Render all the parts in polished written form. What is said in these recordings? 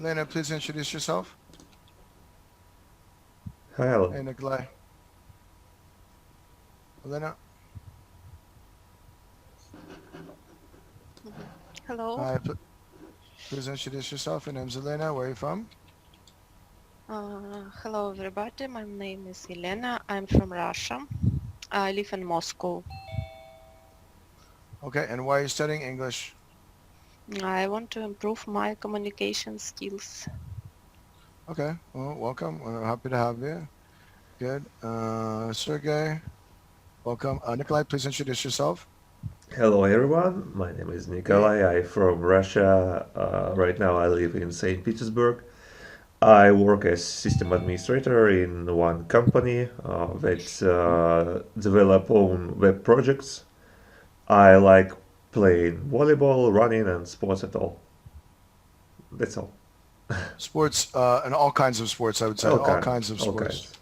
Elena, please introduce yourself. Hello. Hey, Nikolai. Elena. Mhm. Hello. Hi. Please introduce yourself. Your name's Elena. Where are you from? Hello, everybody. My name is Elena. I'm from Russia. I live in Moscow. Okay. And why are you studying English? I want to improve my communication skills. Okay. Well, welcome. We're happy to have you. Good. Sergey, welcome. Nikolai, please introduce yourself. Hello everyone, my name is Hey. Nikolai. I'm from Russia. Right now I live in St. Petersburg. I work as system administrator in one company that develop own web projects. I like playing volleyball, running, and sports at all. That's all. Sports, and all kinds of sports, I would say. All All kinds, kinds of all sports. kinds.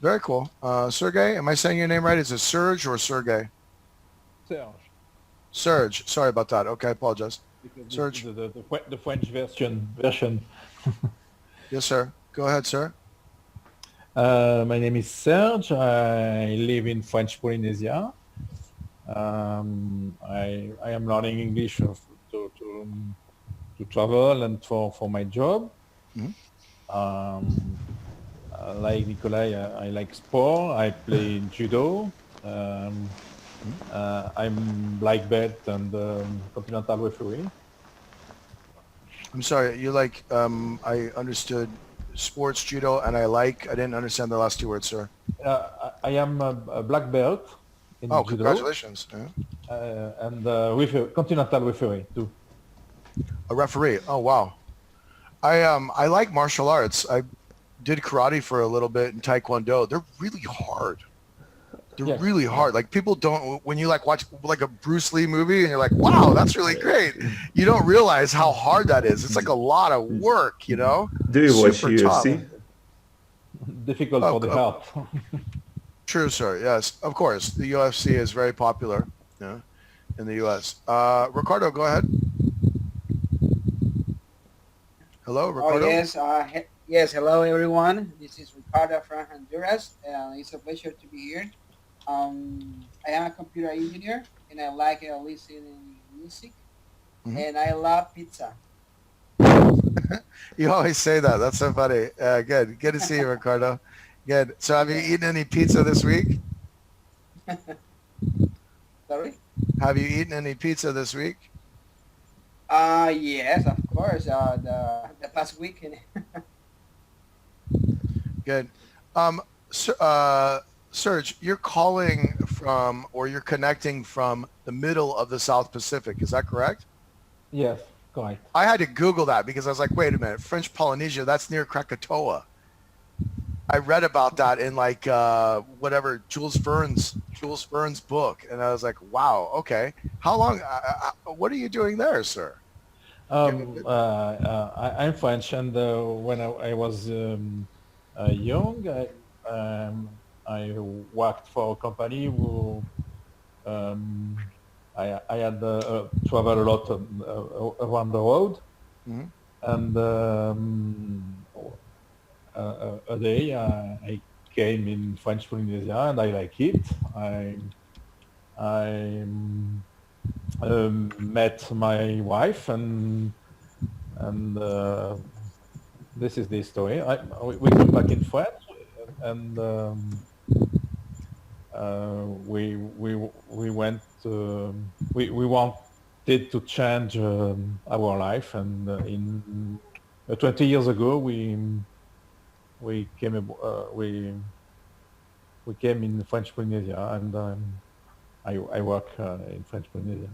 Very cool. Sergey, am I saying your name right? Is it Serge or Sergey? Serge, Serge. Sorry about that. Okay, I apologize. because this is Serge. the French version. Yes, sir. Go ahead, sir. My name is Serge. I live in French Polynesia. I am learning English to travel and for my job. Mhm. Um, like Nikolai, I like sport. I play judo. I'm black belt and continental referee. I'm sorry. You like, I understood sports, judo, and I didn't understand the last two words, sir. I am a black belt in Oh, judo congratulations. Yeah. and continental referee too. A referee. Oh, wow. I like martial arts. I did karate for a little bit and taekwondo. They're really hard. They're Yes, really yeah. hard. Like people don't, when you like watch like a Bruce Lee movie and you're like, wow, that's really great. You don't realize how hard that is. It's like a lot of work, you know, Do you watch super tough. Yes, UFC? difficult Oh, for the heart. true, sir. Yes, of course. The UFC is very popular, yeah, in the U.S. Ricardo, go ahead. Hello, Oh Ricardo. yes, yes. Hello everyone. This is Ricardo from Honduras. It's a pleasure to be here. I am a computer engineer, and I like listening music, Mhm. and I love pizza. You always say that. That's so funny. Good. Good to see you, Ricardo. Good. So have you Yeah. eaten any pizza this week? Sorry. Have you eaten any pizza this week? Yes, of course. The past weekend. Good. Um, Serge, you're calling from, or you're connecting from the middle of the South Pacific. Is that correct? Yes, correct. I had to Google that because I was like, wait a minute, French Polynesia, that's near Krakatoa. I read about that in like whatever Jules Verne's book, and I was like, wow, okay. How long? What are you doing there, sir? Do you have a bit? I'm French, and when I was young, I worked for a company who I had traveled a lot around the road, Mhm. and a day I came in French Polynesia and I like it. I met my wife and this is the story. We come back in France and we went we wanted to change our life and in 20 years ago we came we came in French Polynesia and I work in French Polynesia.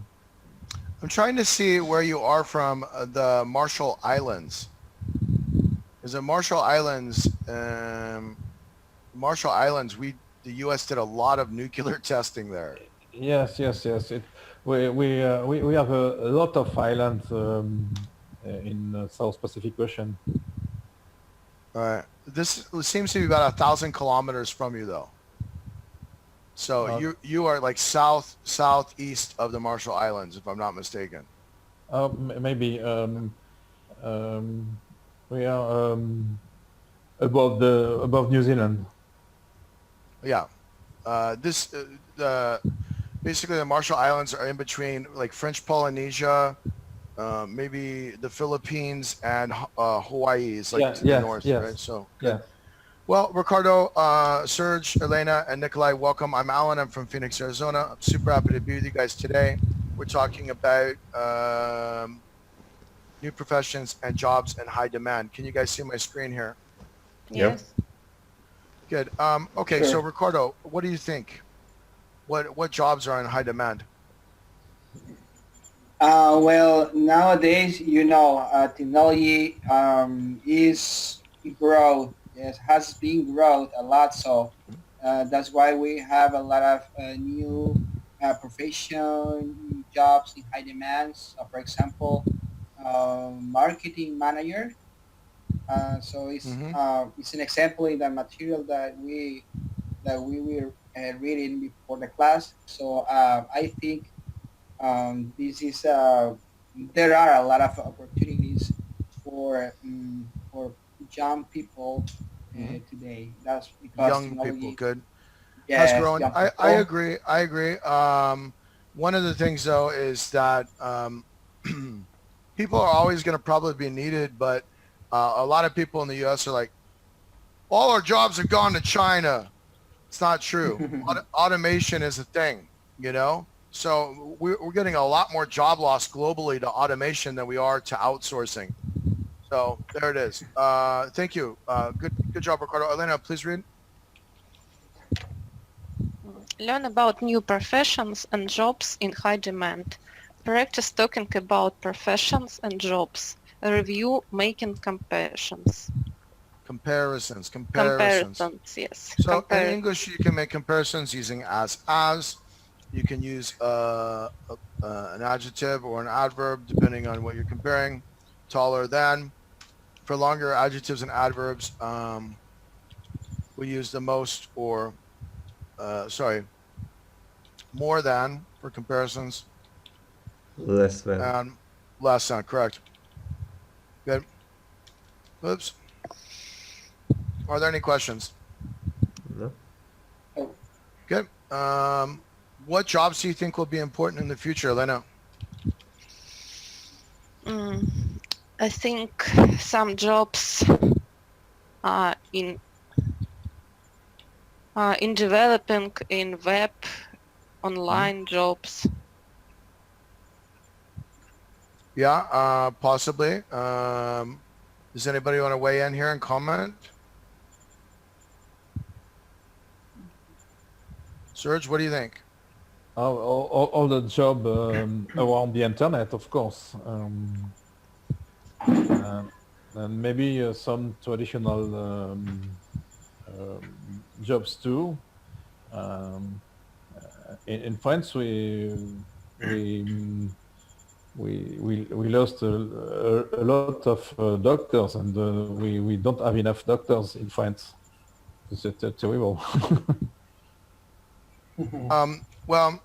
I'm trying to see where you are from the Marshall Islands. Is it Marshall Islands? Marshall Islands. The U.S. did a lot of nuclear testing there. Yes. We have a lot of islands in South Pacific Ocean. All right. This seems to be about 1,000 kilometers from you, though. So Uh, you are like southeast of the Marshall Islands, if I'm not mistaken. Maybe um, We are above New Zealand. Yeah. Basically the Marshall Islands are in between like French Polynesia, maybe the Philippines and Hawaii is like to the Yes, north, yes, right? So good. yes. Well, Ricardo, Serge, Elena, and Nikolai, welcome. I'm Alan. I'm from Phoenix, Arizona. I'm super happy to be with you guys today. We're talking about new professions and jobs in high demand. Can you guys see my screen here? Yeah. Yes. Good. Okay, Sure. so Ricardo, what do you think? What jobs are in high demand? Well, nowadays, technology is growth. Yes, has been growth a lot. So that's why we have a lot of new profession, new jobs in high demands. For example, marketing manager. So Mm-hmm. it's an example in the material that we were reading before the class. So I think this is there are a lot of opportunities for young people Mm-hmm. today. That's because Young people, technology, good. Has yes, grown. young I people. agree. I agree. One of the things though is that people are always going to probably be needed, but a lot of people in the U.S. are like, all our jobs have gone to China. It's not true. Automation is a thing, you know? So we're getting a lot more job loss globally to automation than we are to outsourcing. So there it is. Thank you. Good job, Ricardo. Elena, please read. Learn about new professions and jobs in high demand. Practice talking about professions and jobs. Review making comparisons. Comparisons. Comparisons, yes. So in English, you can make comparisons using as. You can use an adjective or an adverb depending on what you're comparing. Taller than. For longer adjectives and adverbs, we use the most or, more than for comparisons Less than. and less than, correct. Good. Oops. Are there any questions? No? Good. What jobs do you think will be important in the future, Elena? I think some jobs are in developing in web online jobs. Yeah, possibly. Does anybody want to weigh in here and comment? Serge, what do you think? All the job around the internet, of course. And maybe some traditional jobs too. In France, we lost a lot of doctors, and we don't have enough doctors in France. It's terrible. Well,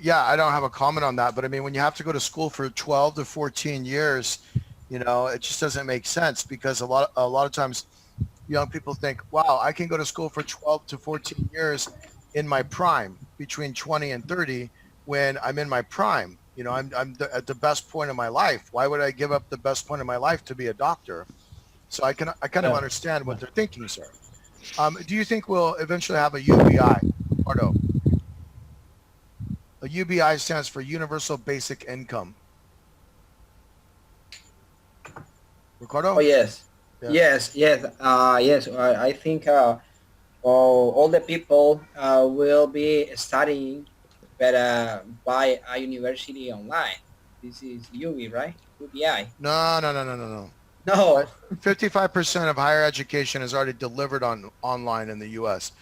yeah, I don't have a comment on that, but I mean, when you have to go to school for 12 to 14 years, you know, it just doesn't make sense because a lot of times young people think, wow, I can go to school for 12 to 14 years in my prime, between 20 and 30, when I'm in my prime. You know, at the best point of my life. Why would I give up the best point of my life to be a doctor? So I kind of Yeah. understand what they're thinking, sir. Do you think we'll eventually have a UBI, Ricardo? A UBI stands for Universal Basic Income. Ricardo? Oh yes, Yeah. yes, yes, yes. I think all the people will be studying, but by a university online. This is UBI, right? UBI. No. No. 55% of higher education is already delivered online in the U.S.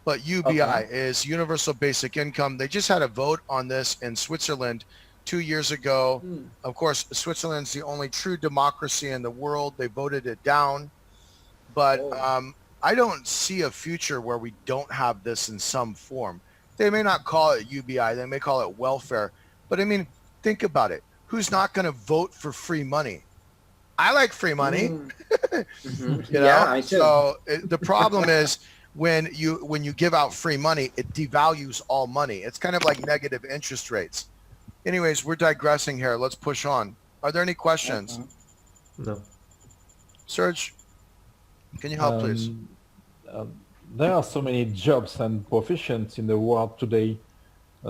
But UBI Okay. is Universal Basic Income. They just had a vote on this in Switzerland 2 years ago. Of course, Switzerland's the only true democracy in the world. They voted it down. But Oh. I don't see a future where we don't have this in some form. They may not call it UBI. They may call it welfare. But I mean, think about it. Who's not going to vote for free money? I like free money. Mm. You know, Yeah, I too. so the problem is when you give out free money, it devalues all money. It's kind of like negative interest rates. Anyways, we're digressing here. Let's push on. Are there any questions? No. Serge, can you help, please? Um, uh, there are so many jobs and professions in the world today.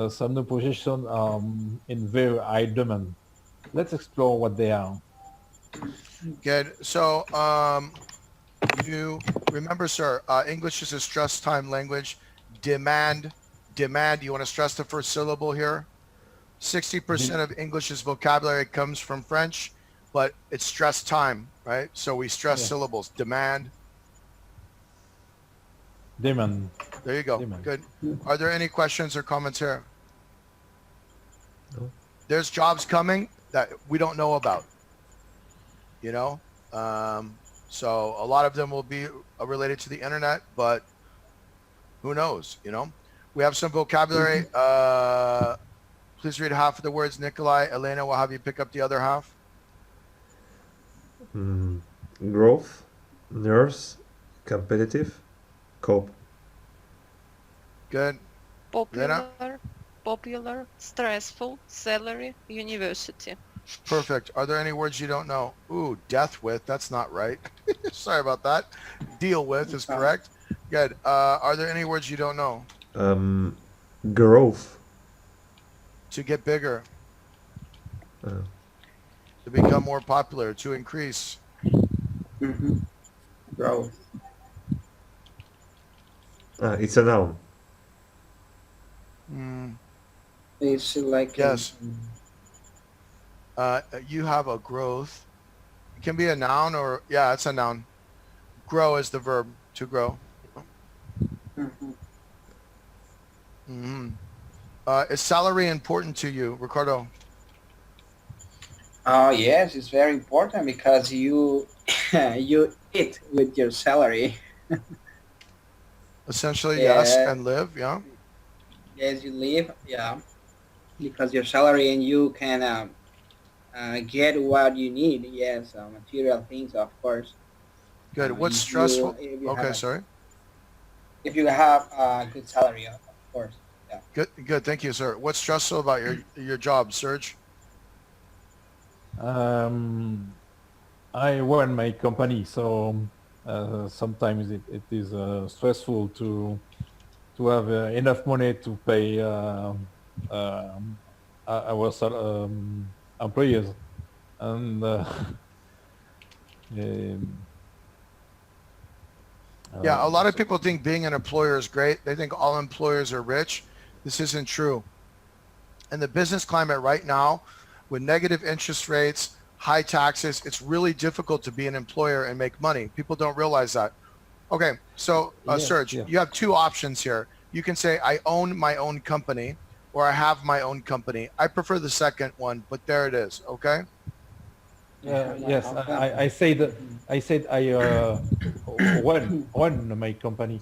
Some new positions are in very high demand. Let's explore what they are. Good. So, you remember, sir, English is a stress time language. Demand. You want to stress the first syllable here? 60% of English's vocabulary comes from French, but it's stress time, right? So we stress Yeah. syllables. Demand. Demand. There you go. Demand. Good. Are there any questions or comments here? No. There's jobs coming that we don't know about, you know? So a lot of them will be related to the internet, but who knows, you know? We have some vocabulary. Please read half of the words. Nikolai, Elena, will have you pick up the other half. Growth, nurse, competitive, cope. Good. Popular, stressful, salary, university. Perfect. Are there any words you don't know? Ooh, death with. That's not right. Sorry about that. Deal with is correct. Good. Are there any words you don't know? Growth. To get bigger. Uh, To become more popular. To increase. Growth. it's a noun. It's like Yes. You have a growth. It can be a noun or, yeah, it's a noun. Grow is the verb. To grow. Is salary important to you, Ricardo? Oh yes, it's very important because you you eat with your salary. Essentially, yes, Yeah. and live, yeah. Yes, you live. Yeah, because your salary and you can get what you need. Yes, material things, of course. Good. What's If you stressful? if you Okay, have a, sorry. if you have a good salary, of course. Yeah. Good. Thank you, sir. What's stressful about your job, Serge? I run my company, so sometimes it is stressful to have enough money to pay our employees, and um, Yeah, a lot of so- people think being an employer is great. They think all employers are rich. This isn't true. In the business climate right now, with negative interest rates, high taxes, it's really difficult to be an employer and make money. People don't realize that. Okay, so yes, Serge, yes. you have two options here. You can say, I own my own company, or I have my own company. I prefer the second one, but there it is, okay? Yes, I said I run my company.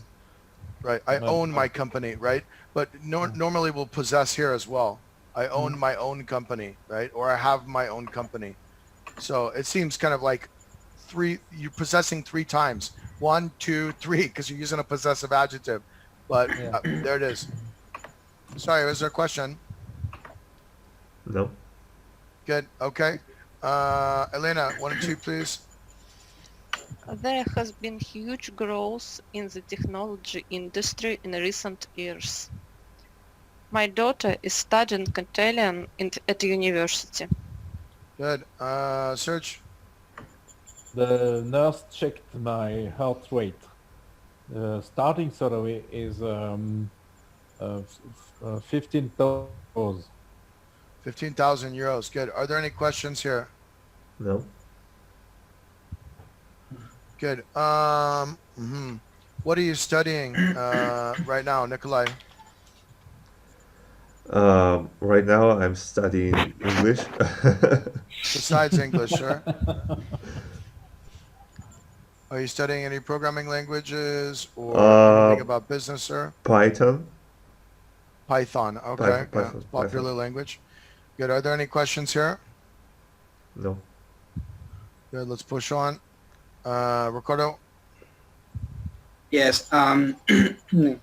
Right, I But, own my company, right? But normally we'll possess here as well. I own my own company, right? Or I have my own company. So it seems kind of like you're possessing three times. 1, 2, 3, because you're using a possessive adjective. But yeah. there it is. Sorry, was there a question? No. Good. Okay. Elena, 1 and 2, please. There has been huge growth in the technology industry in recent years. My daughter is studying Italian at university. Good. Serge. The nurse checked my heart rate. The starting salary is 15,000. 15,000 euros. Good. Are there any questions here? No. Good. What are you studying right now, Nikolai? Right now I'm studying English. Besides English, sir? Are you studying any programming languages or anything about business, sir? Python. Python. Okay. Yeah, Python. it's a popular language. Good. Are there any questions here? No. Good. Let's push on. Ricardo? Yes.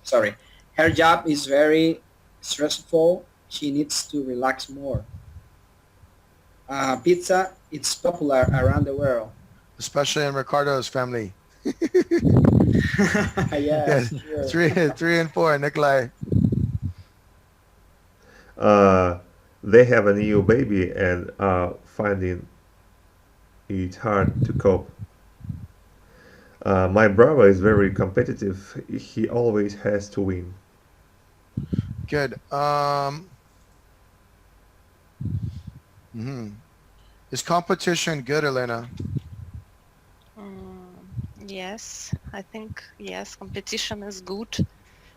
Sorry. Her job is very stressful. She needs to relax more. Pizza, it's popular around the world. Especially in Ricardo's family. Good. Yes, sure. Three and four, Nikolai. Uh, they have a new baby and are finding it hard to cope. My brother is very competitive. He always has to win. Good. Mhm. Is competition good, Elena? Mm, yes, I think yes, competition is good.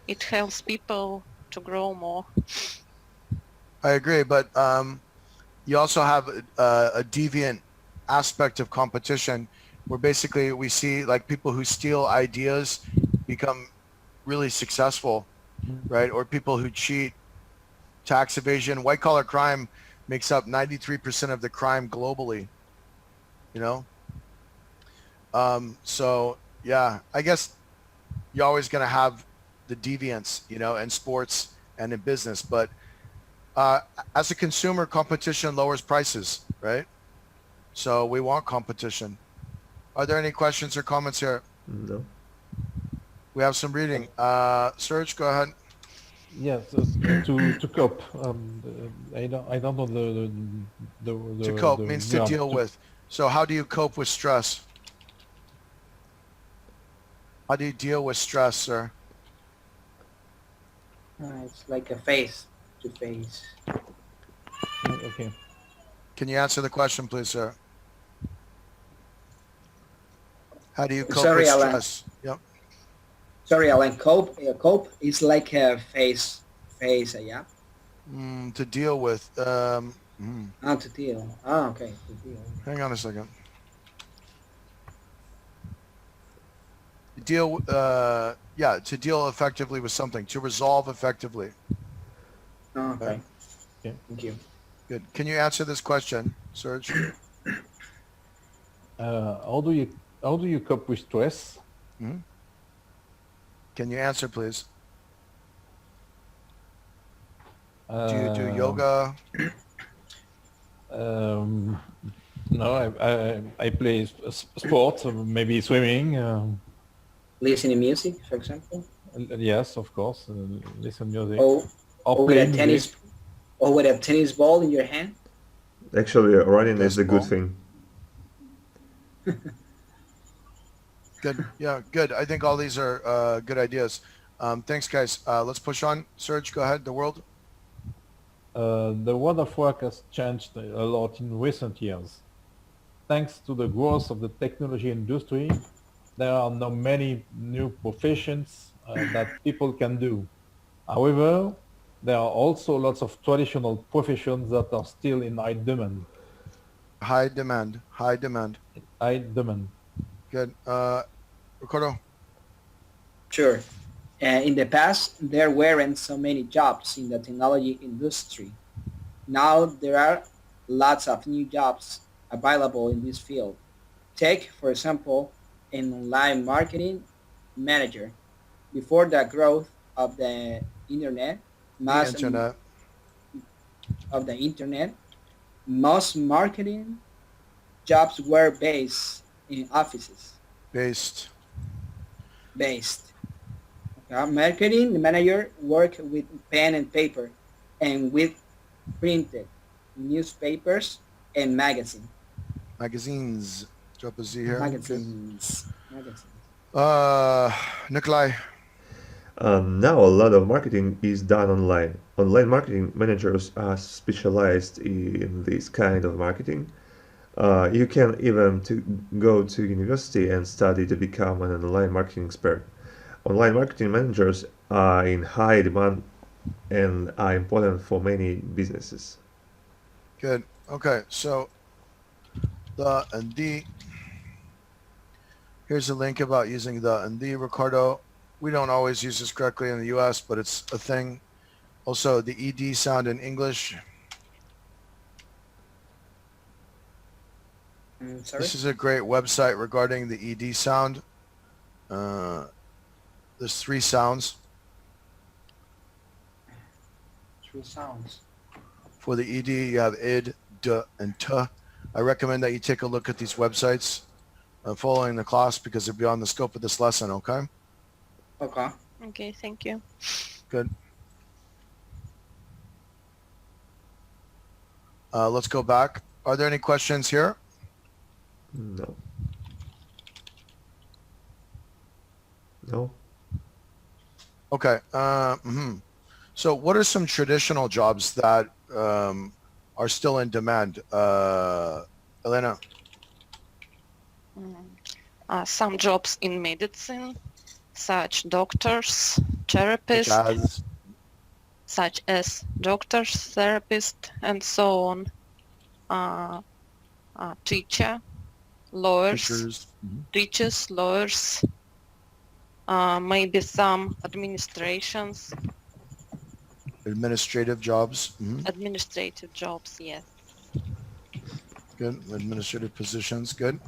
It helps people to grow more. I agree, but you also have a deviant aspect of competition where basically we see like people who steal ideas become really successful, right? Or people who cheat, tax evasion, white collar crime makes up 93% of the crime globally, you know? So yeah, I guess you're always going to have the deviance, in sports and in business, but uh, as a consumer, competition lowers prices, right? So we want competition. Are there any questions or comments here? No. We have some reading. Serge, go ahead. Yes, to cope. I don't know To cope the means to verb deal to. with. So how do you cope with stress? How do you deal with stress, sir? It's like a face to face. Okay. Can you answer the question, please, sir? How do you cope with Sorry, Alan. stress? Yep. Sorry, Alan. Cope is like a face. Yeah. To deal with. To deal. Okay. To deal. Hang on a second. Deal. Yeah, to deal effectively with something. To resolve effectively. Right? Okay. Okay. Thank you. Good. Can you answer this question, Serge? How do you cope with stress? Mhm. Can you answer, please? Do you do Um, yoga? um, no, I play sport, maybe swimming. Listening music, for example, Yes, of course. Listen music or or or with play a music. tennis or with a tennis ball in your hand. Actually, running is a good Baseball. thing. Good. Yeah, good. I think all these are good ideas. Thanks, guys. Let's push on. Serge, go ahead. The world. The world of work has changed a lot in recent years. Thanks to the growth of the technology industry, there are now many new professions that people can do. However, there are also lots of traditional professions that are still in high demand. High demand. High demand. High demand. Good. Ricardo. Sure. In the past, there weren't so many jobs in the technology industry. Now there are lots of new jobs available in this field. Take, for example, an online marketing manager. Before the growth of the internet, The most internet. of the internet, most marketing jobs were based in offices. Based. Based. Marketing manager work with pen and paper and with printed newspapers and Magazines. Drop a Z here. Good. magazines. Uh, Nikolai. Now, a lot of marketing is done online. Online marketing managers are specialized in this kind of marketing. You can even go to university and study to become an online marketing expert. Online marketing managers are in high demand and are important for many businesses. Good. Okay. So the and the. Here's a link about using the and the, Ricardo. We don't always use this correctly in the US, but it's a thing. Also, the ED sound in English. Sorry. This is a great website regarding the ED sound. There's 3 sounds True sounds. for the ED. You have id, d, and t. I recommend that you take a look at these websites following the class because they're beyond the scope of this lesson. Okay. Okay. Okay, thank you. Good. Let's go back. Are there any questions here? No. No. Okay. So what are some traditional jobs that are still in demand? Elena? Some jobs in medicine, such doctors, Such therapists, as doctors, therapists, and so on. Teacher, lawyers, teachers. lawyers, maybe some administrations, Administrative jobs. administrative jobs, yes. Good. Administrative positions. Good.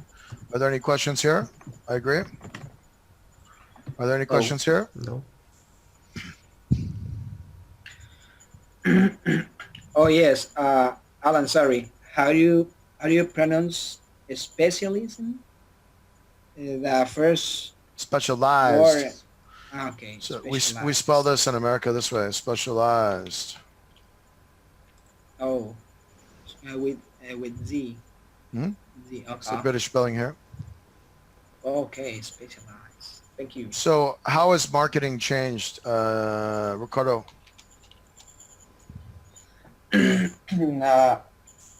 Are there any questions here? I agree. Are there any questions here? No. Oh yes, Alan. Sorry. How do you pronounce specialism? The first Specialized. word. Okay. So we specialized. spell this in America this way. Specialized. Oh, with Z. Hmm? Z. It's the Okay. British spelling here. Okay. Specialized. Thank you. So how has marketing changed, Ricardo?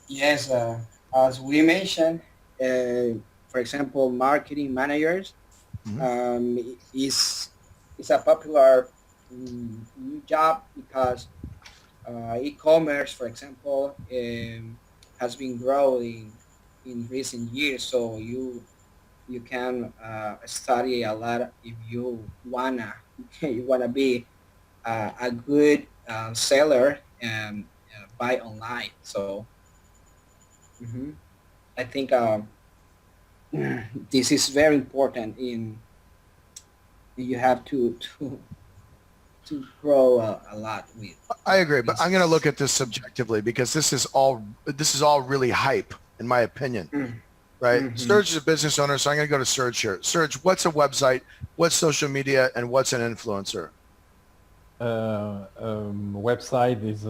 Yes, as we mentioned, for example, marketing managers is a popular new job because e-commerce, for example, has been growing in recent years. So you can study a lot if you wanna be a good seller and buy online. So mhm, I think this is very important. You have to grow a lot with I agree, but I'm going to this. look at this subjectively because this is all really hype, in my opinion. Right? Mhm. Serge is a business owner, so I'm going to go to Serge here. Serge, what's a website? What's social media? And what's an influencer? Website is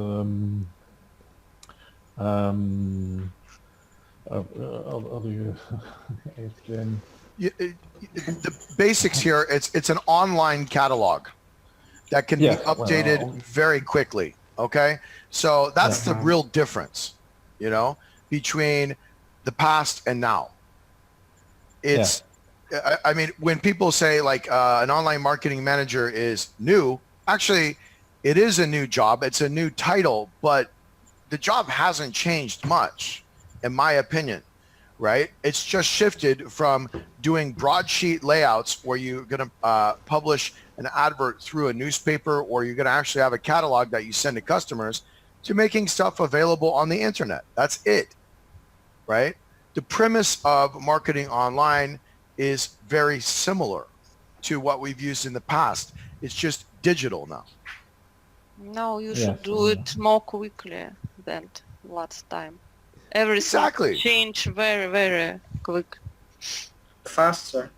how do you explain? The basics here, it's an online catalog that can Yeah, be updated well, very quickly. Okay. So that's the Uh-huh. real difference, between the past and now. It's, I mean, when people say like an online marketing manager is new, actually it is a new job. It's a new title, but the job hasn't changed much, in my opinion, right? It's just shifted from doing broadsheet layouts where you're going to publish an advert through a newspaper, or you're going to actually have a catalog that you send to customers, to making stuff available on the internet. That's it, right? The premise of marketing online is very similar to what we've used in the past. It's just digital now. Now you Yeah, should do it more quickly than last time. Everything Exactly. change very, very quick. Faster.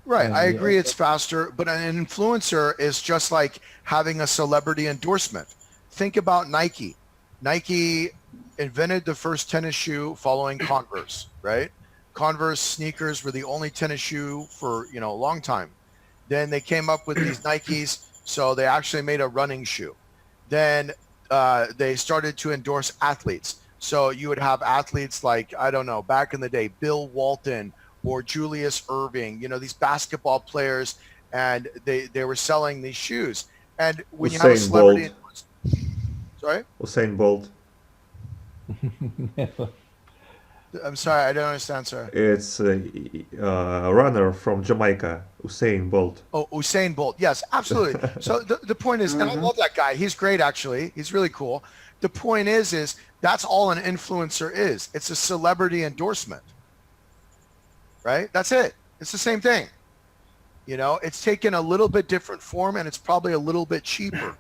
Right. I Yeah. agree it's faster, but an influencer is just like having a celebrity endorsement. Think about Nike. Nike invented the first tennis shoe following Converse, right? Converse sneakers were the only tennis shoe for, a long time. Then they came up with these Nikes, so they actually made a running shoe. Then they started to endorse athletes. So you would have athletes like, I don't know, back in the day, Bill Walton or Julius Irving, these basketball players, and they were selling these shoes. And when you have a Usain celebrity, Bolt. sorry, Usain Bolt. I'm sorry, I don't understand, sir. It's a runner from Jamaica, Usain Bolt. Oh, Usain Bolt. Yes, absolutely. So the point is, and I love that guy. He's great, actually. He's really cool. The point is that's all an influencer is. It's a celebrity endorsement. right? That's it. It's the same thing. You know, it's taken a little bit different form and it's probably a little bit cheaper.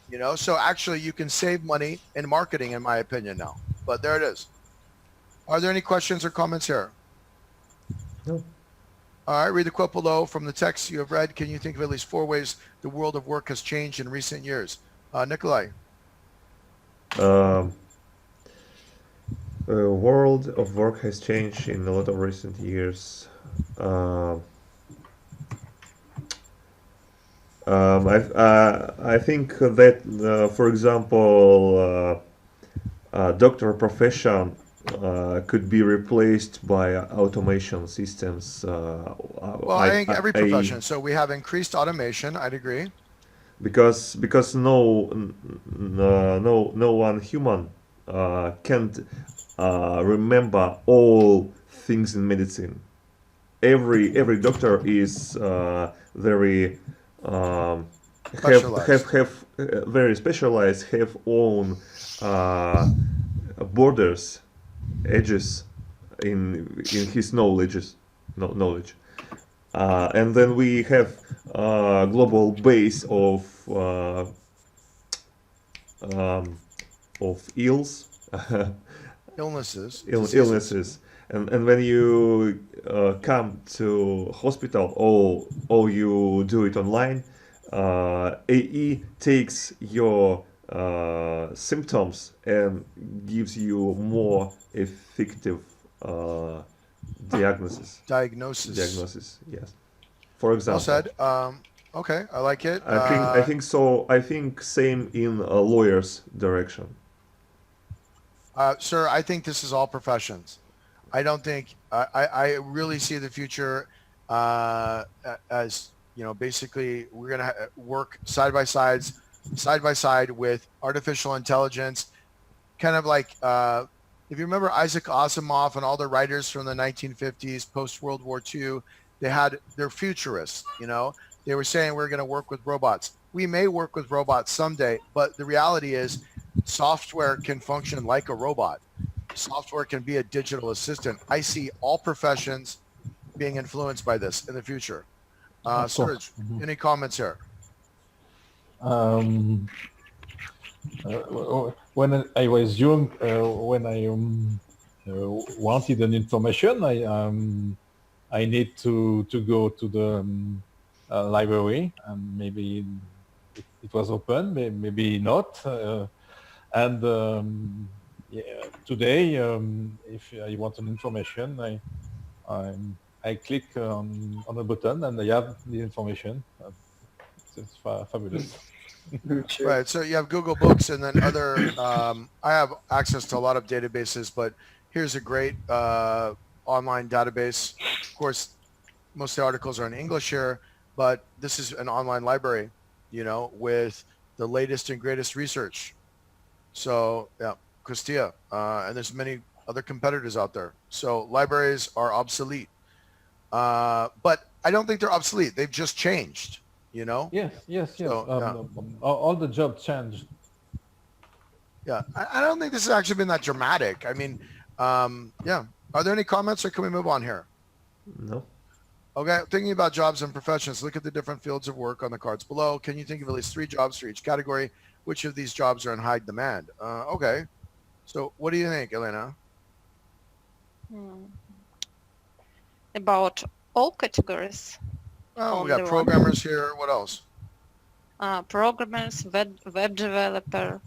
You know, so actually you can save money in marketing, in my opinion, now. But there it is. Are there any questions or comments here? No. All right, read the quote below. From the text you have read, can you think of at least 4 ways the world of work has changed in recent years? Nikolai. The world of work has changed in a lot of recent years. I think that, for example, doctor profession could be replaced by automation systems. Well, I think every profession. So we have increased automation. I'd agree. Because no one human can't remember all things in medicine. Every doctor is very Specialized. have very specialized, have own borders, edges in his knowledge. And then we have global base of ills, Illnesses. illnesses, and when you come to hospital, or you do it online, AE takes your symptoms and gives you more effective diagnosis. Diagnosis. Yes. For example. Well said. Okay, I like it. I think so. I think same in a lawyer's direction. Sir, I think this is all professions. I don't think I really see the future as, you know, basically we're gonna work side by side with artificial intelligence, kind of like if you remember Isaac Asimov and all the writers from the 1950s, post World War II, they're futurists. You know, they were saying we're going to work with robots. We may work with robots someday, but the reality is software can function like a robot. Software can be a digital assistant. I see all professions being influenced by this in the future. Of course. Serge, any comments here? When I was young, when I wanted an information, I need to go to the library, and maybe it was open, maybe not. And yeah, today, if I want an information, I click on a button and I have the information. It's fabulous. True. Right. So you have Google Books and then other. I have access to a lot of databases, but here's a great online database. Of course, most of the articles are in English here, but this is an online library, you know, with the latest and greatest research. So yeah, Castilla, and there's many other competitors out there. So libraries are obsolete, but I don't think they're obsolete. They've just changed. You know? Yes. So, All the jobs changed. Yeah, I don't think this has actually been that dramatic. I mean, yeah. Are there any comments, or can we move on here? No. Okay, thinking about jobs and professions, look at the different fields of work on the cards below. Can you think of at least 3 jobs for each category? Which of these jobs are in high demand? Okay, so what do you think, Elena? About all categories. Oh, we got programmers here. What else? Programmers, web developer,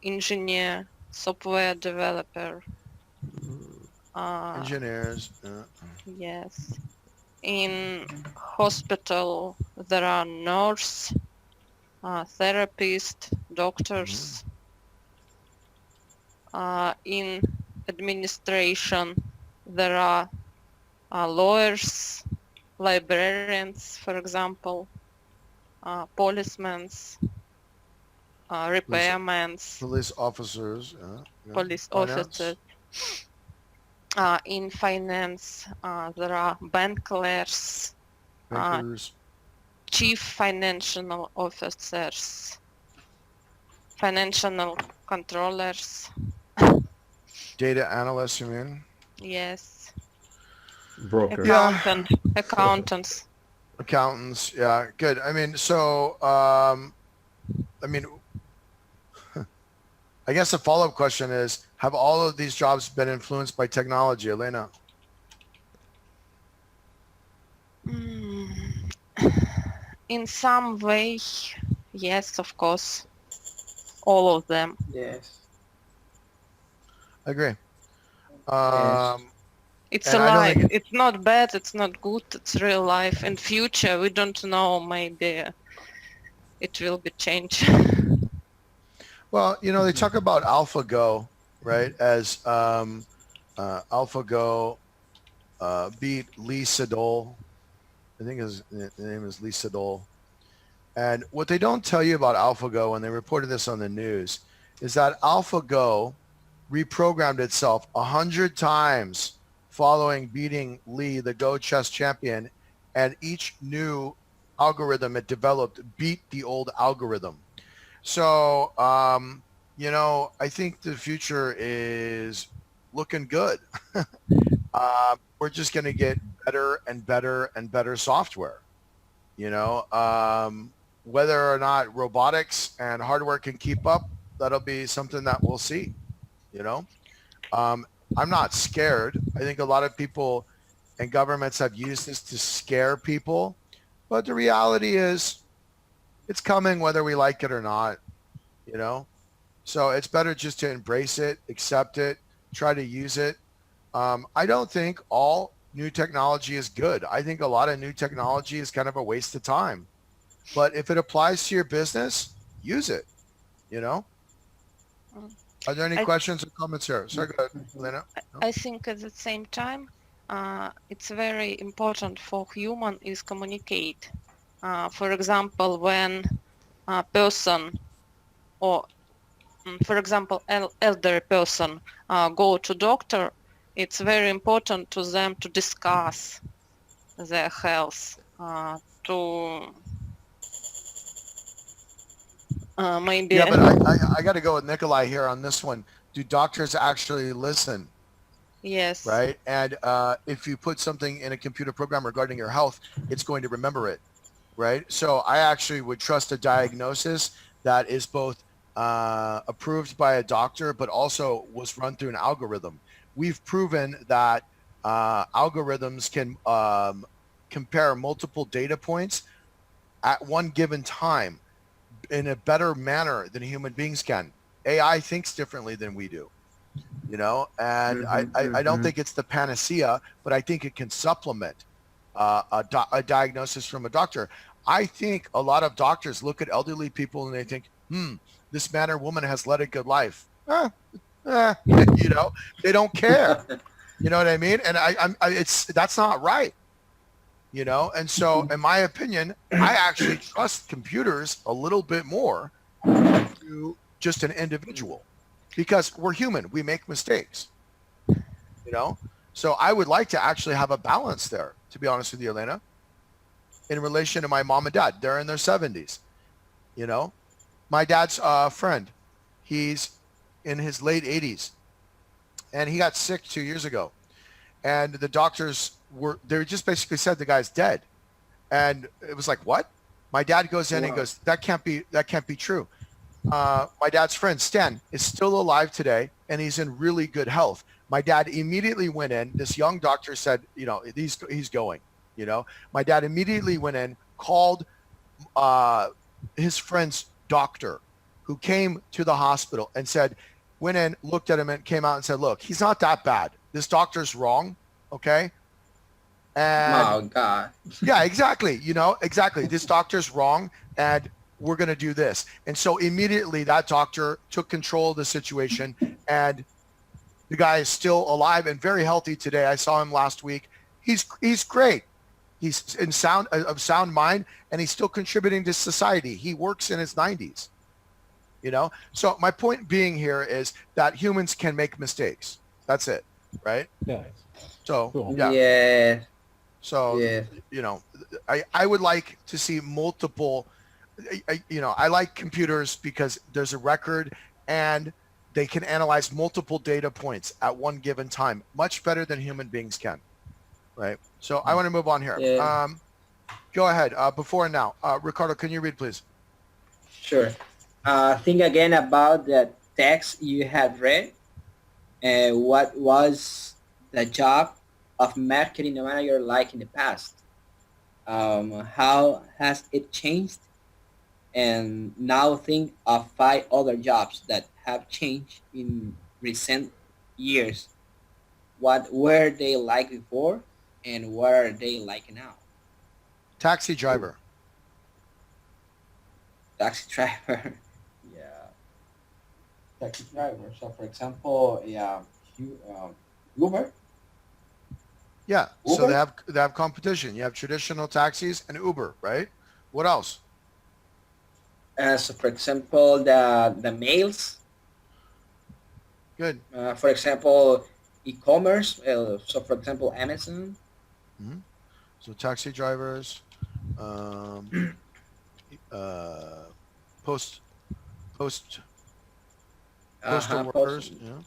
engineer, software developer. Engineers. Yes. In hospital, there are nurse, therapist, doctors. In administration, there are lawyers, librarians, for example, policemen, repairmen, Police officers. police Finance. officers. In finance, there are bank clerks, Bankers. chief financial officers, financial controllers. Data analysts, you mean? Yes. Brokers. Yeah. Accountants. Accountants, yeah, good. I mean, so I mean, I guess the follow-up question is, have all of these jobs been influenced by technology, Elena? In some way, yes, of course, all of them. Yes. I agree. Yes. It's And I don't alive. think It's not bad. It's not good. It's real life. In future, we don't know. Maybe it will be changed. Well, you know, they talk about AlphaGo, right? As AlphaGo beat Lee Sedol. I think the name is Lee Sedol. And what they don't tell you about AlphaGo, and they reported this on the news, is that AlphaGo reprogrammed itself 100 times following beating Lee, the Go chess champion, and each new algorithm it developed beat the old algorithm. So, you know, I think the future is looking good. We're just going to get better and better and better software. You know, whether or not robotics and hardware can keep up, that'll be something that we'll see. You know, I'm not scared. I think a lot of people and governments have used this to scare people, but the reality is it's coming whether we like it or not, you know? So it's better just to embrace it, accept it, try to use it. I don't think all new technology is good. I think a lot of new technology is kind of a waste of time. But if it applies to your business, use it, you know? Are there any I- questions or comments here? Sorry, go ahead, Elena. I think at the same time, it's very important for human is communicate. For example, when a person or, for example, elder person go to doctor, it's very important to them to discuss their health, to maybe. Yeah, but I got to go with Nikolai here on this one. Do doctors actually listen? Yes. Right? And if you put something in a computer program regarding your health, it's going to remember it, right? So I actually would trust a diagnosis that is both approved by a doctor, but also was run through an algorithm. We've proven that algorithms can compare multiple data points at one given time in a better manner than human beings can. AI thinks differently than we do, you know, and I don't think it's the panacea, but I think it can supplement a diagnosis from a doctor. I think a lot of doctors look at elderly people and they think, this man or woman has led a good life. You know, they don't care. You know what I mean? And that's not right. You know, and so in my opinion, I actually trust computers a little bit more to just an individual because we're human. We make mistakes, you know? So I would like to actually have a balance there, to be honest with you, Elena, in relation to my mom and dad. They're in their 70s, you know? My dad's friend, he's in his late 80s and he got sick 2 years ago. And the doctors they just basically said the guy's dead. And it was like, what? My dad goes in and goes, that can't be true. My dad's friend, Stan, is still alive today and he's in really good health. My dad immediately went in. This young doctor said, you know, he's going, you know. My dad immediately went in, called his friend's doctor who came to the hospital and said, went in, looked at him and came out and said, look, he's not that bad. This doctor's wrong, okay? And Oh God. yeah, exactly. You know, exactly. This doctor's wrong and we're going to do this. And so immediately that doctor took control of the situation and the guy is still alive and very healthy today. I saw him last week. He's great. He's in sound mind and he's still contributing to society. He works in his 90s. You know? So my point being here is that humans can make mistakes. That's it, right? Yeah. So, Cool. yeah. Yeah. So, Yeah. you know, I would like to see multiple, you know, I like computers because there's a record and they can analyze multiple data points at one given time, much better than human beings can. right? So I want to move on here. Yeah. Go ahead. Before and now. Ricardo, can you read, please? Sure. Think again about the text you have read. What was the job of marketing manager like in the past? How has it changed? And now think of 5 other jobs that have changed in recent years. What were they like before, and what are they like now? Taxi driver. Taxi driver. Yeah, taxi driver. So, for example, yeah, Uber. Yeah. So Uber. they have competition. You have traditional taxis and Uber, right? What else? So, for example, the mails. Good. For example, e-commerce. So, for example, Amazon. Hmm. So taxi drivers, uh, post post postal Post. workers, yeah,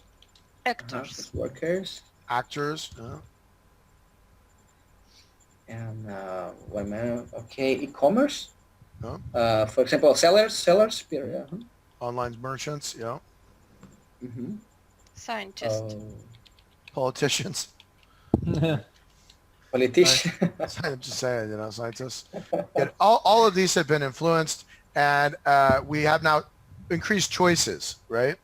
Actors. Workers. actors, yeah, And one minute. Okay, e-commerce. yeah, For example, sellers. Period. online merchants, yeah, Mm-hmm. Scientist. politicians. Politician. I'm just saying, scientists. Yeah, all of these have been influenced, and we have now increased choices, right?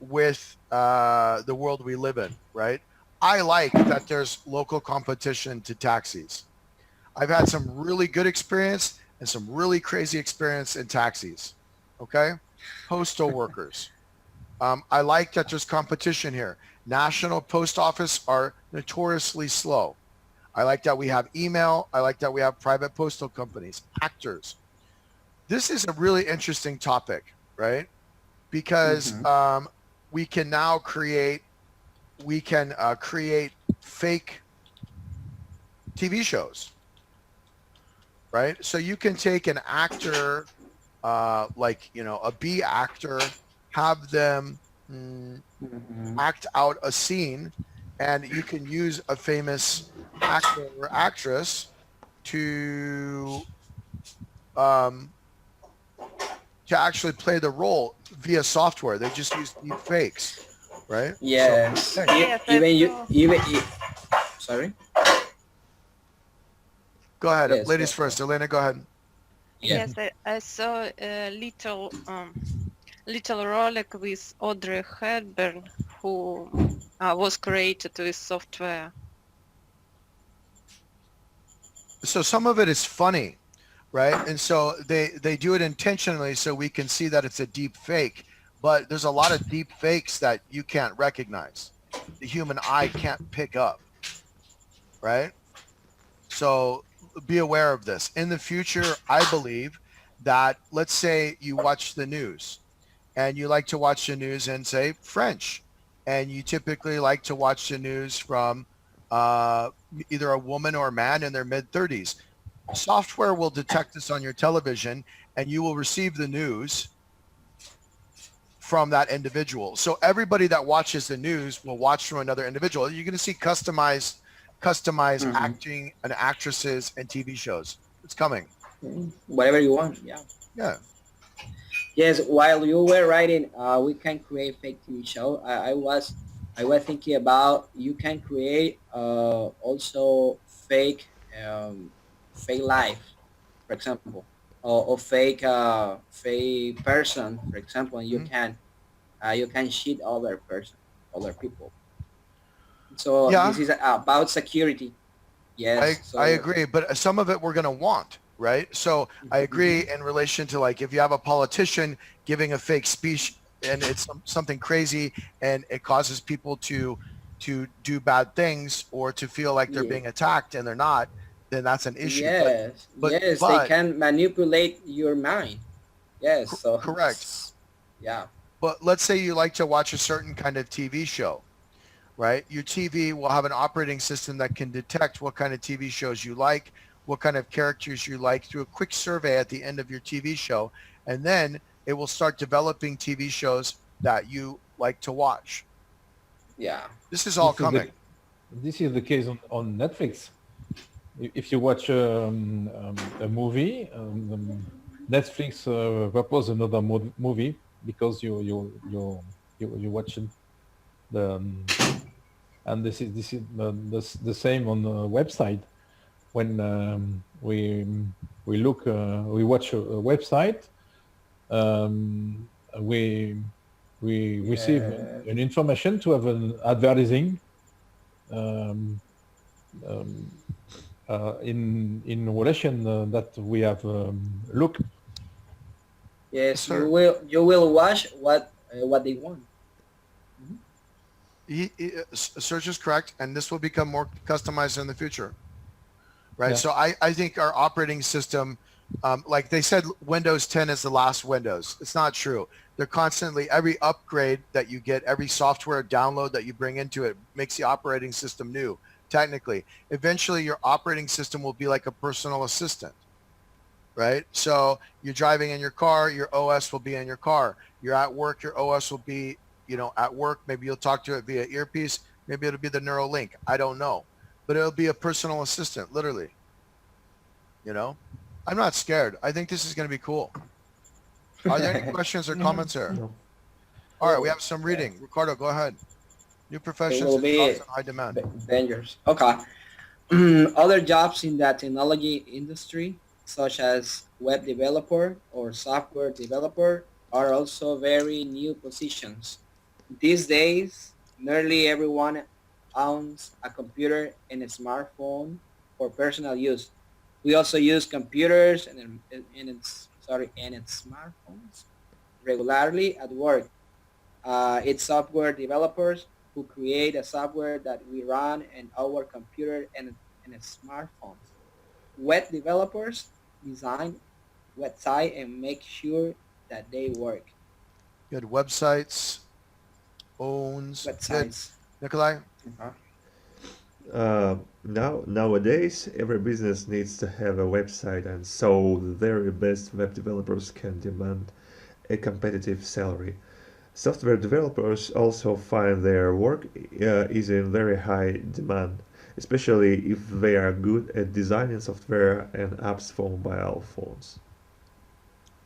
With the world we live in, right? I like that there's local competition to taxis. I've had some really good experience and some really crazy experience in taxis. Okay, postal workers. I like that there's competition here. National post office are notoriously slow. I like that we have email. I like that we have private postal companies, actors. This is a really interesting topic, right? Because Mhm. we can now create fake TV shows, right? So you can take an actor, like a B actor, have them Mhm. act out a scene, and you can use a famous actor or actress to um, to actually play the role via software. They just use deep fakes, right? So Yes. hey, Yes, I Even you. saw. Even. Sorry. go ahead, Yes. ladies first. Elena, go ahead. Yeah. Yes, I saw a little rolic with Audrey Hepburn, who was created with software. So some of it is funny, right? And so they do it intentionally so we can see that it's a deep fake. But there's a lot of deep fakes that you can't recognize. The human eye can't pick up, right? So be aware of this. In the future, I believe that, let's say you watch the news and you like to watch the news in, say, French, and you typically like to watch the news from uh, either a woman or a man in their mid 30s. Software will detect this on your television, and you will receive the news from that individual. So everybody that watches the news will watch from another individual. You're going to see customized Mhm. acting and actresses and TV shows. It's coming. Whatever you want. Yeah. Yeah. Yes. While you were writing, we can create fake TV show. I was thinking about you can create also fake life, for example, or fake person, for example, and Mhm. you can cheat other person, other people. So Yeah, this is about security. I Yes. I So. agree, but some of it we're going to want, right? So I agree Mhm. in relation to, like, if you have a politician giving a fake speech and it's something crazy and it causes people to do bad things or to feel like they're Yeah. being attacked and they're not, then that's an issue. But Yes. but Yes. They but can manipulate your mind. Yes. So. correct. Yeah. But let's say you like to watch a certain kind of TV show, right? Your TV will have an operating system that can detect what kind of TV shows you like, what kind of characters you like through a quick survey at the end of your TV show. And then it will start developing TV shows that you like to watch. Yeah. This is all This is coming. the This is the case on Netflix. If you watch a movie, Netflix propose another movie because you watch it. And this is the same on the website. When we watch a website, we receive an information to have an advertising um, um, in relation that we have looked. Yes, Sir. you will watch what they want. Serge is correct, and this will become more customized in the future, right? Yeah. So I think our operating system, like they said, Windows 10 is the last Windows. It's not true. They're constantly, every upgrade that you get, every software download that you bring into it makes the operating system new. Technically, eventually your operating system will be like a personal assistant, right? So you're driving in your car, your OS will be in your car. You're at work, your OS will be, at work. Maybe you'll talk to it via earpiece. Maybe it'll be the Neuralink. I don't know, but it'll be a personal assistant, literally. I'm not scared. I think this is going to be cool. Are there any questions or comments here? No. All right, we have some reading. Ricardo, go ahead. New It professions will and be jobs in high demand. dangerous. Okay. Other jobs in the technology industry, such as web developer or software developer, are also very new positions. These days, nearly everyone owns a computer and a smartphone for personal use. We also use computers and its smartphones regularly at work. It's software developers who create a software that we run in our computer and smartphones. Web developers design website and make sure that they work. Good websites, owns. Good. Websites. Nikolai? Uh-huh. Nowadays, every business needs to have a website, and so the very best web developers can demand a competitive salary. Software developers also find their work is in very high demand, especially if they are good at designing software and apps for mobile phones.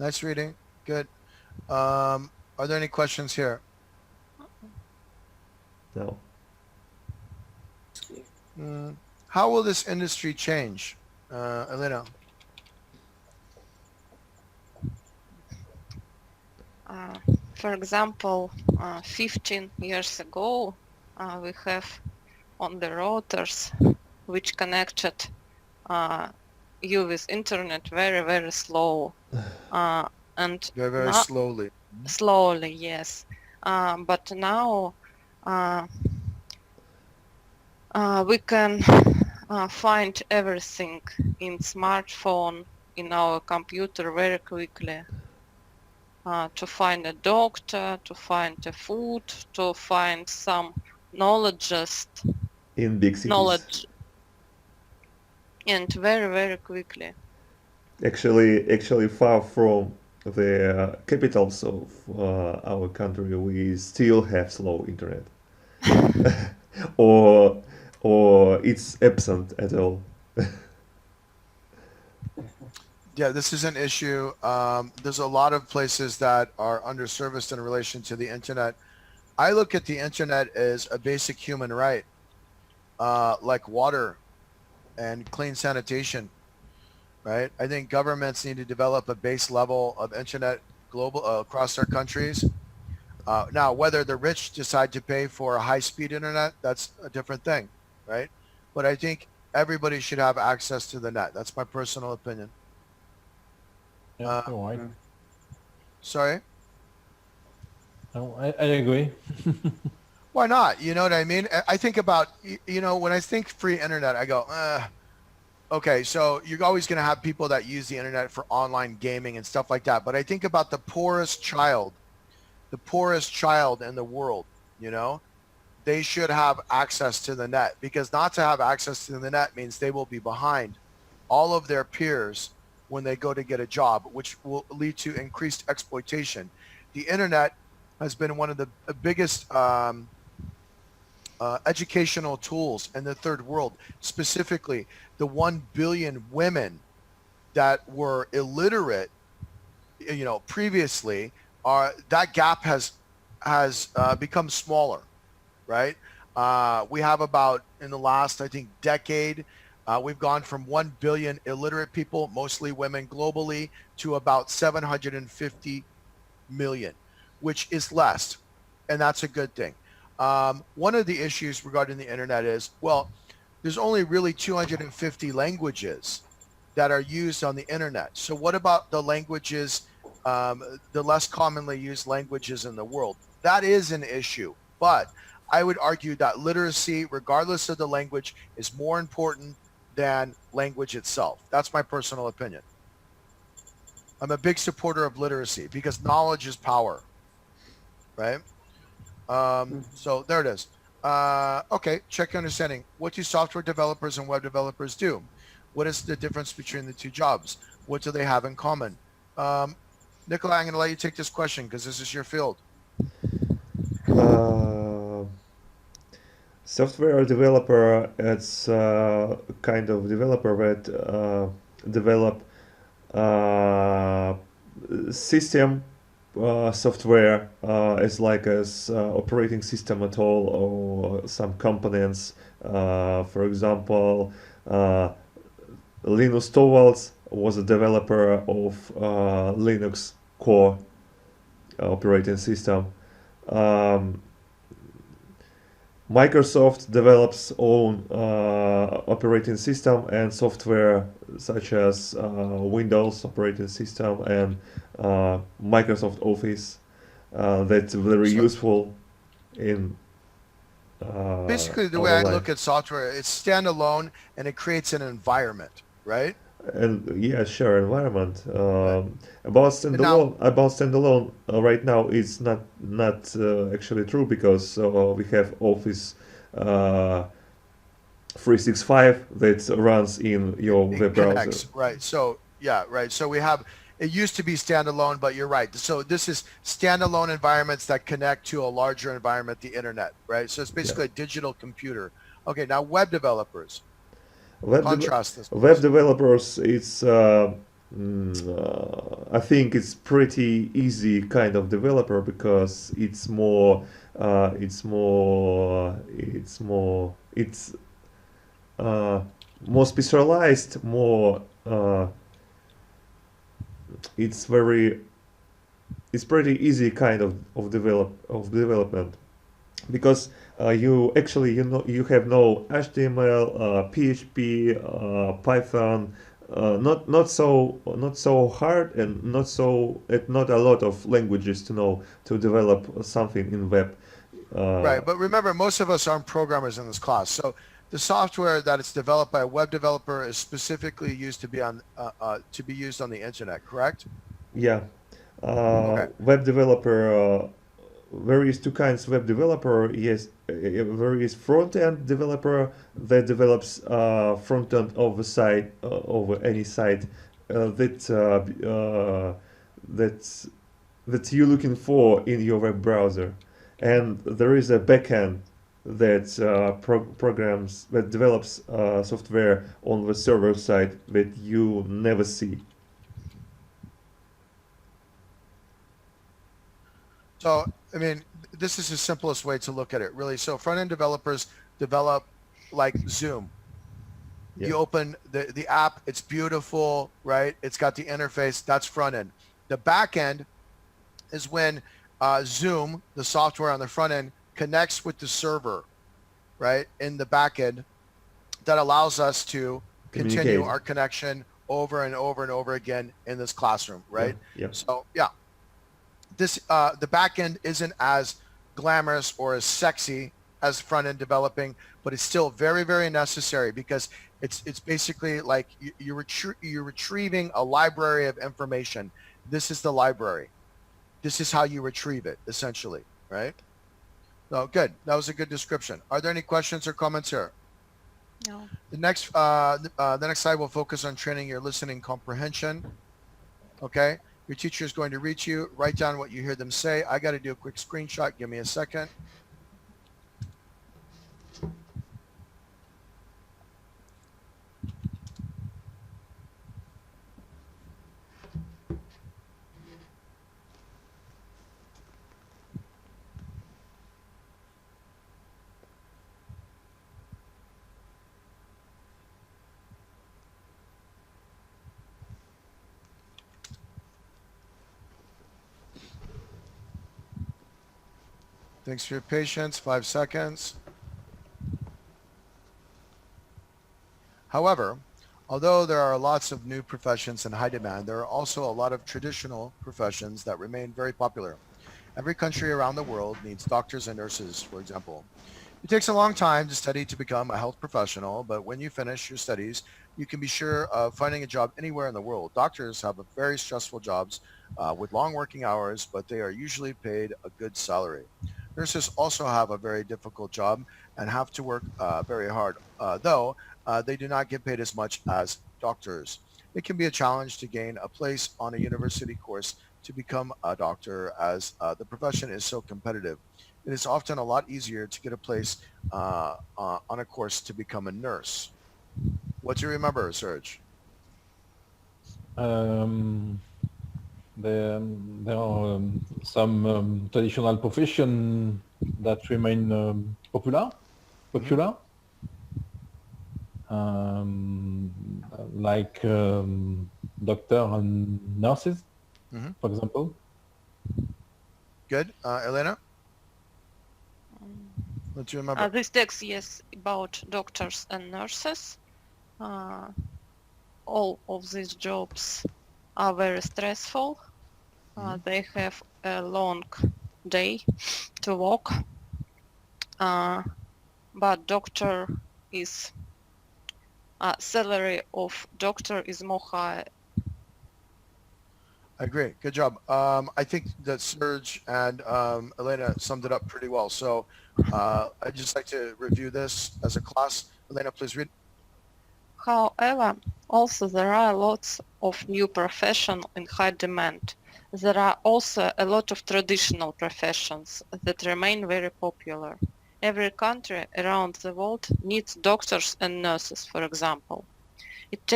Nice reading. Good. Are there any questions here? Now, How will this industry change? Elena? For example, 15 years ago, we have on the routers which connected you with internet very, very slow. And Very, very now, slowly. slowly, yes. But now we can find everything in smartphone, in our computer very quickly. To find a doctor, to find a food, to find some knowledge, in big cities, and very, very quickly. actually far from the capitals of our country, we still have slow internet, or it's absent at all. Yeah, this is an issue. There's a lot of places that are underserviced in relation to the internet. I look at the internet as a basic human right, like water and clean sanitation, right? I think governments need to develop a base level of internet global across their countries. Now, whether the rich decide to pay for a high-speed internet, that's a different thing, right? But I think everybody should have access to the net. That's my personal opinion. Yeah, you're right. Sorry? No, I agree. Why not? You know what I mean? I think about, when I think free internet, I go, okay, so you're always going to have people that use the internet for online gaming and stuff like that. But I think about the poorest child in the world, they should have access to the net, because not to have access to the net means they will be behind all of their peers when they go to get a job, which will lead to increased exploitation. The internet has been one of the biggest educational tools in the third world, specifically the 1 billion women that were illiterate, previously, are that gap has become smaller, right? We have about, in the last, I think, decade, we've gone from 1 billion illiterate people, mostly women globally, to about 750 million, which is less. And that's a good thing. One of the issues regarding the internet is, well, there's only really 250 languages that are used on the internet. So what about the languages, the less commonly used languages in the world? That is an issue. But I would argue that literacy, regardless of the language, is more important than language itself. That's my personal opinion. I'm a big supporter of literacy because knowledge is power, right? So there it is. Okay, check your understanding. What do software developers and web developers do? What is the difference between the two jobs? What do they have in common? Nikolai, I'm going to let you take this question because this is your field. Software developer, it's kind of developer that develop system software as like as operating system at all, or some components. For example, Linus Torvalds was a developer of Linux core operating system. Microsoft develops own operating system and software such as Windows operating system and Microsoft Office that's very useful in Basically, the our way I life. look at software, it's standalone and it creates an environment, right? And yeah, sure, environment. Right. About standalone right now it's not actually true because we have Office 365 that runs in your It web browser. connects, right? So yeah, right. So we have. It used to be standalone, but you're right. So this is standalone environments that connect to a larger environment, the internet, right? So it's basically a digital computer. Okay, now web developers. Contrast this. Web developers, it's I think it's pretty easy kind of developer because it's more more specialized, more it's pretty easy kind of development because you have no HTML, PHP, Python, not so hard and not a lot of languages to know to develop something in web. Right, but remember, most of us aren't programmers in this class. So the software that is developed by a web developer is specifically used to be used on the internet, correct? Yeah, Okay. web developer. There is two kinds of web developer. Yes, there is front-end developer that develops front-end of the site over any site that you're looking for in your web browser, and there is a backend that programs that develops software on the server side that you never see. So, I mean, this is the simplest way to look at it, really. So front-end developers develop like Zoom. Yeah. You open the app, it's beautiful, right? It's got the interface, that's front end. The back end is when Zoom, the software on the front end, connects with the server, right, in the back end that allows us to continue Communicate. our connection over and over and over again in this classroom, right? Yeah. So, yeah. This the back end isn't as glamorous or as sexy as front end developing, but it's still very, very necessary because it's basically like you're retrieving a library of information. This is the library. This is how you retrieve it, essentially, right? So good. That was a good description. Are there any questions or comments here? No. The next slide will focus on training your listening comprehension. Okay. Your teacher is going to read you. Write down what you hear them say. I got to do a quick screenshot. Give me a second. Thanks for your patience. 5 seconds. However, although there are lots of new professions in high demand, there are also a lot of traditional professions that remain very popular. Every country around the world needs doctors and nurses, for example. It takes a long time to study to become a health professional, but when you finish your studies, you can be sure of finding a job anywhere in the world. Doctors have a very stressful jobs with long working hours, but they are usually paid a good salary. Nurses also have a very difficult job and have to work very hard, though they do not get paid as much as doctors. It can be a challenge to gain a place on a university course to become a doctor as the profession is so competitive. It is often a lot easier to get a place on a course to become a nurse. What do you remember, Serge? Um, there are some traditional profession that remain popular, um, like doctor and nurses, Hmm. for example. Good. Elena, what do you remember? This text, yes, about doctors and nurses. Uh, all of these jobs are very stressful. They have a long day to work, but doctor is salary of doctor is more high. I agree. Good job. I think that Serge and Elena summed it up pretty well. So I'd just like to review this as a class. Elena, please read. However, also there are lots of new professions in high demand. There are also a lot of traditional professions that remain very popular. Every country around the world needs doctors and nurses, for example. It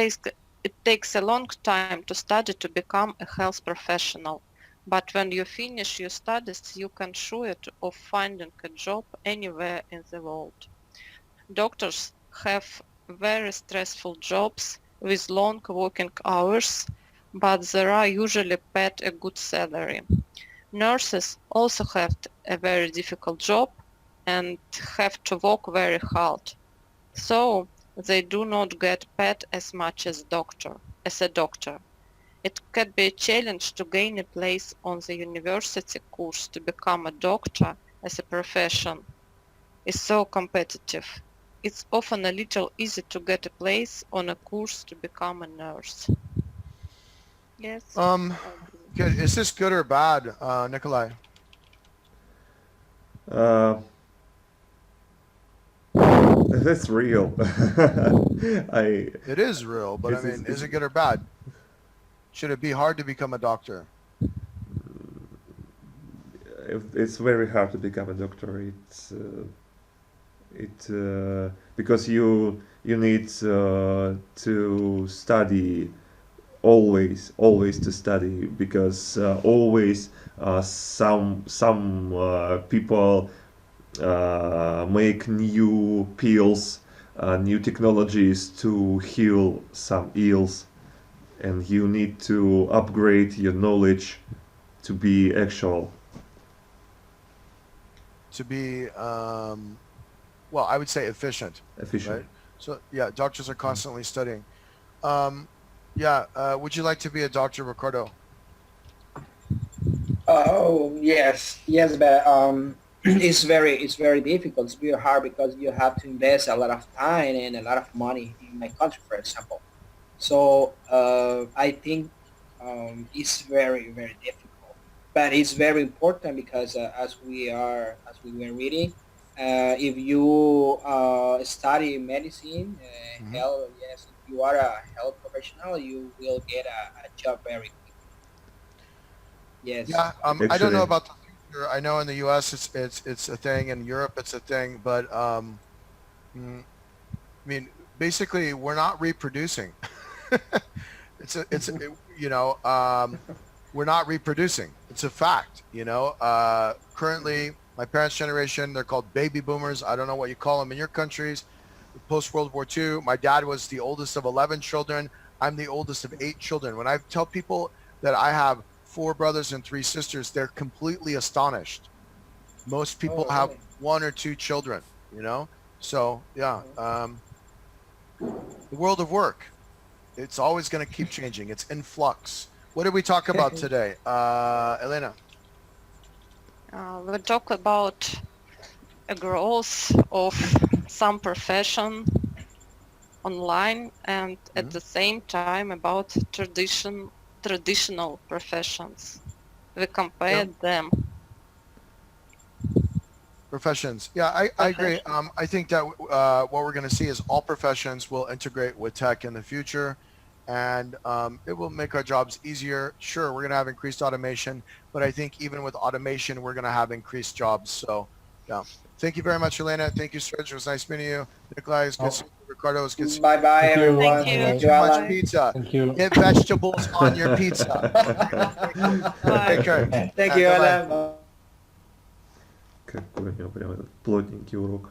takes a long time to study to become a health professional, but when you finish your studies, you can sure it of finding a job anywhere in the world. Doctors have very stressful jobs with long working hours, but they are usually paid a good salary. Nurses also have a very difficult job and have to work very hard. So they do not get paid as much as a doctor. It can be a challenge to gain a place on the university course to become a doctor as a profession is so competitive. It's often a little easy to get a place on a course to become a nurse. Yes. Good. Is this good or bad, Nikolai? Uh, that's real. I It is real, but I mean, is it good or bad? Should it be hard to become a doctor? it's very hard to become a doctor. Because you need to study always to study because always some people make new pills, new technologies to heal some ills, and you need to upgrade your knowledge to be actual. To be, well, I would say efficient, Efficient. right? So yeah, doctors are constantly studying. Would you like to be a doctor, Ricardo? Oh yes, but it's very difficult. It's very hard because you have to invest a lot of time and a lot of money in my country, for example. So I think it's very difficult, but it's very important because as we were reading, if you study medicine, Hmm. health, yes, if you are a health professional, you will get a job very quick. Yes. Yeah, I don't know Actually, about the future. I know in the U.S. it's a thing, in Europe it's a thing, but I mean, basically we're not reproducing. You know, we're not reproducing. It's a fact. You know, currently my parents' generation, they're called baby boomers. I don't know what you call them in your countries. Post World War II, my dad was the oldest of 11 children. I'm the oldest of 8 children. When I tell people that I have 4 brothers and 3 sisters, they're completely astonished Most people Oh, have really? 1 or 2 children, you know? So, yeah, the world of work, it's always going to keep changing. It's in flux. What did we talk about today? Elena? We talk about a growth of some profession online and at the same time about traditional professions. We compared them. Professions. Yeah, I agree. Professions. I think that what we're going to see is all professions will integrate with tech in the future, and it will make our jobs easier. Sure, we're going to have increased automation, but I think even with automation, we're going to have increased jobs. So, yeah. Thank you very much, Elena. Thank you, Serge. It was nice meeting you. Nikolai, it was good Oh, seeing you. Ricardo, it was good seeing Bye bye, thank you. Thank everyone. you. you. Thank Eat you, too much Alan. Bye. pizza. Thank you. Get vegetables on your pizza. Bye. Take care. Thank you, Bye-bye. Alan. Какой у него прям этот плотненький урок.